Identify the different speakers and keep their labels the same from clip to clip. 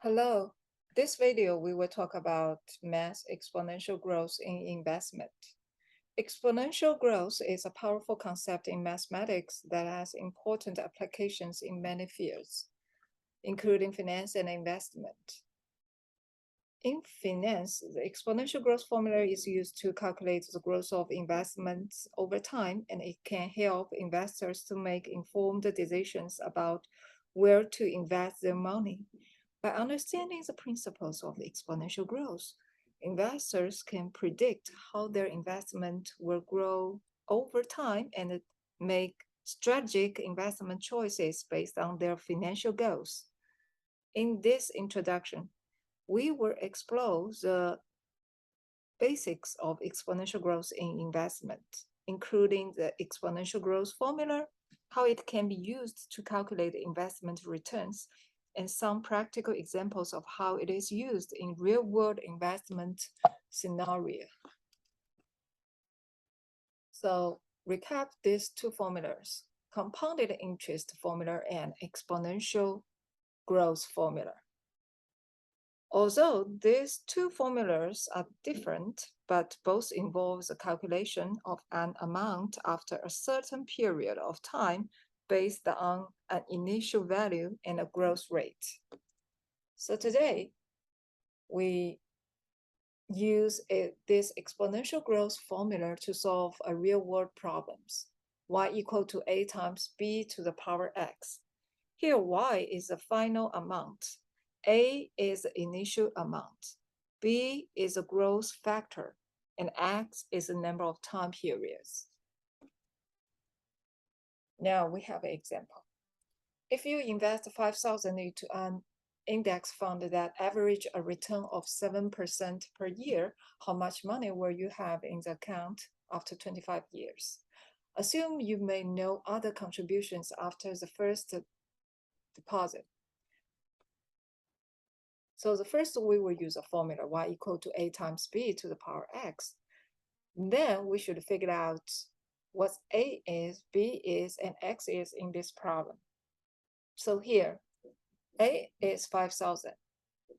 Speaker 1: Hello. This video, we will talk about mass exponential growth in investment. Exponential growth is a powerful concept in mathematics that has important applications in many fields, including finance and investment. In finance, the exponential growth formula is used to calculate the growth of investments over time, and it can help investors to make informed decisions about where to invest their money. By understanding the principles of exponential growth, investors can predict how their investment will grow over time and make strategic investment choices based on their financial goals. In this introduction, we will explore the basics of exponential growth in investment, including the exponential growth formula, how it can be used to calculate investment returns, and some practical examples of how it is used in real-world investment scenario. So recap these two formulas: compounded interest formula and exponential growth formula. Although these two formulas are different, but both involve the calculation of an amount after a certain period of time based on an initial value and a growth rate. So today, we use this exponential growth formula to solve a real-world problems. Y equal to a times b to the power x. Here, y is the final amount. A is the initial amount. B is a growth factor, and x is the number of time periods. Now we have an example. If you invest 5,000 into an index fund that average a return of 7% per year, how much money will you have in the account after 25 years? Assume you made no other contributions after the first deposit. So the first, we will use a formula, y equal to a times b to the power x. Then we should figure out what a is, b is, and x is in this problem. So here, a is 5,000.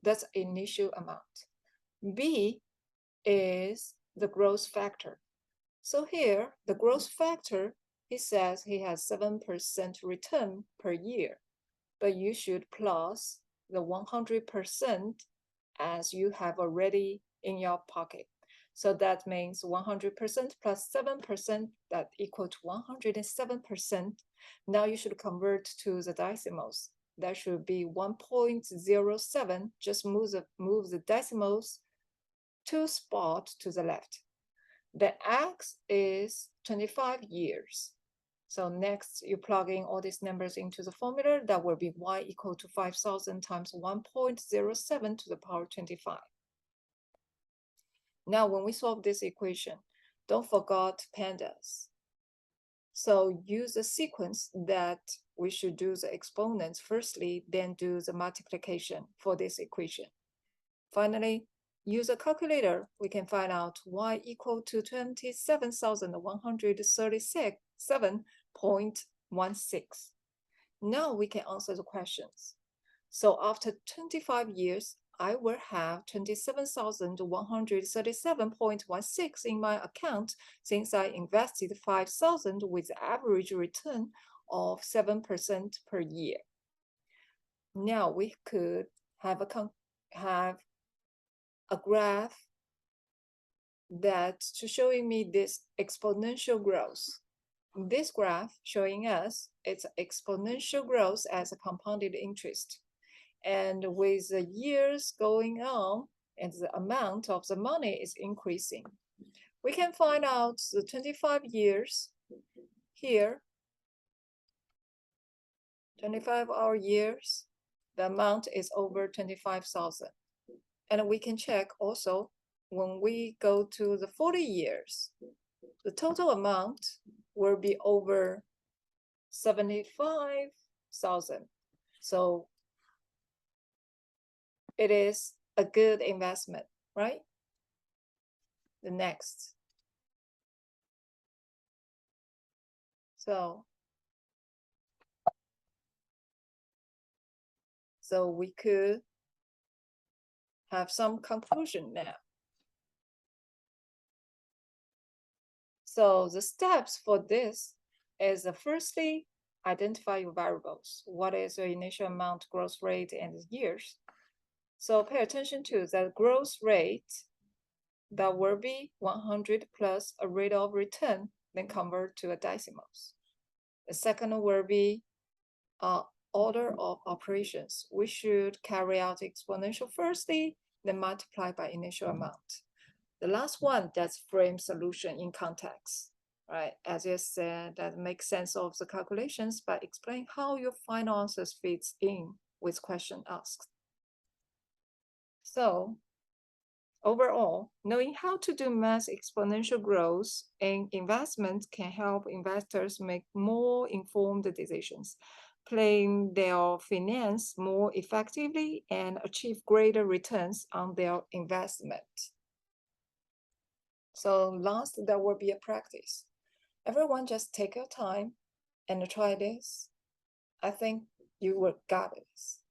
Speaker 1: That's initial amount. B is the growth factor. So here, the growth factor, he says he has 7% return per year, but you should plus the 100% as you have already in your pocket. So that means 100% plus 7%, that equal to 107%. Now you should convert to the decimals. That should be 1.07. Just move the decimals 2 spots to the left. The x is 25 years. So next, you plug in all these numbers into the formula. That will be y equal to 5,000 times 1.07 to the power 25. Now, when we solve this equation, don't forget pandas. So use a sequence that we should do the exponents firstly, then do the multiplication for this equation. Finally, use a calculator. We can find out y equal to 27,137.16. Now we can answer the questions. So after 25 years, I will have 27,137.16 in my account since I invested 5,000 with average return of 7% per year. Now we could have a graph that to showing me this exponential growth. This graph showing us it's exponential growth as a compounded interest. And with the years going on and the amount of the money is increasing, we can find out the 25 years here, 25 hour years, the amount is over 25,000. And we can check also when we go to the 40 years, the total amount will be over 75,000. So it is a good investment, right? The next. So we could have some conclusion now. So the steps for this is firstly, identify your variables. What is your initial amount, growth rate, and years? So pay attention to the growth rate that will be 100 plus a rate of return, then convert to a decimals. The second will be order of operations. We should carry out exponential firstly, then multiply by initial amount. The last one, that's frame solution in context, right? As you said, that makes sense of the calculations, but explain how your final answers fits in with question asked. So overall, knowing how to do math exponential growth in investment can help investors make more informed decisions, plan their finance more effectively, and achieve greater returns on their investment. So last, there will be a practice. Everyone just take your time and try this. I think you will got this.